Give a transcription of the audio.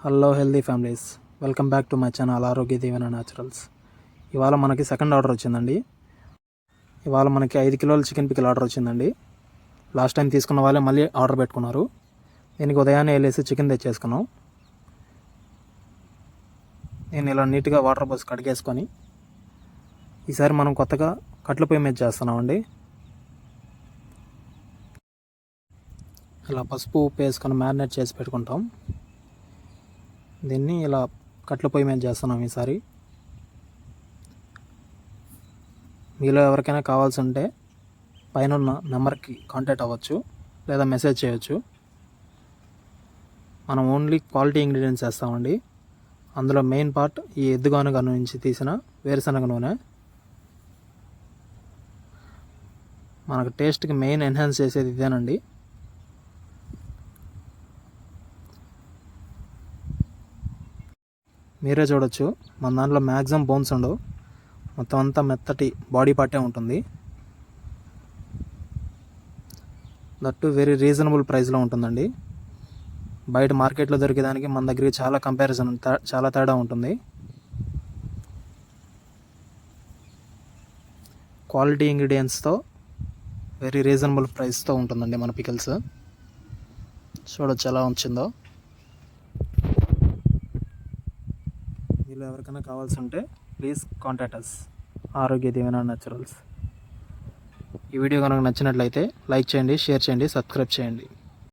Hello healthy families, welcome back to my channel ఆరోగ్య దీవెన naturals. ఇవాళ మనకి సెకండ్ ఆర్డర్ వచ్చిందండి. ఇవాళ మనకి 5 కిలోల చికెన్ పికిల్ ఆర్డర్ వచ్చిందండి. లాస్ట్ టైం తీసుకున్న వాళ్ళే మళ్ళీ ఆర్డర్ పెట్టుకున్నారు. దీనికి ఉదయాన్నే వెళ్ళేసి చికెన్ తెచ్చేసుకున్నాం. నేను ఇలా నీట్గా వాటర్ పోసి కడిగేసుకొని ఈసారి మనం కొత్తగా కట్ల పొయ్యి మీద చేస్తున్నామండి. ఇలా పసుపు ఉప్పు వేసుకొని మ్యారినేట్ చేసి పెట్టుకుంటాం. దీన్ని ఇలా కట్ల పొయ్యి మీద చేస్తున్నాం ఈసారి. మీలో ఎవరికైనా కావాల్సి ఉంటే పైన ఉన్న నెంబర్కి కాంటాక్ట్ అవ్వచ్చు లేదా మెసేజ్ చేయొచ్చు. మనం ఓన్లీ క్వాలిటీ ఇంగ్రీడియంట్స్ వేస్తామండి. అందులో మెయిన్ పార్ట్ ఈ ఎద్దుగానుగ నుంచి తీసిన వేరుశనగ నూనె. మనకు టేస్ట్కి మెయిన్ ఎన్హాన్స్ చేసేది ఇదేనండి. మీరే చూడొచ్చు, మన దాంట్లో మ్యాక్సిమం బోన్స్ ఉండవు, మొత్తం అంతా మెత్తటి బాడీ పార్టే ఉంటుంది. దట్టు వెరీ రీజనబుల్ ప్రైస్లో ఉంటుందండి. బయట మార్కెట్లో దొరికేదానికి మన దగ్గరికి చాలా తేడా ఉంటుంది. క్వాలిటీ ఇంగ్రీడియంట్స్తో వెరీ రీజనబుల్ ప్రైస్తో ఉంటుందండి మన పికిల్స్. చూడొచ్చు ఎలా వచ్చిందో. వీళ్ళు ఎవరికైనా కావాల్సి ఉంటే ప్లీజ్ కాంటాక్ట్ అస్ ఆరోగ్య దీవెన న్యాచురల్స్. ఈ వీడియో కనుక నచ్చినట్లయితే లైక్ చేయండి, షేర్ చేయండి, సబ్స్క్రైబ్ చేయండి.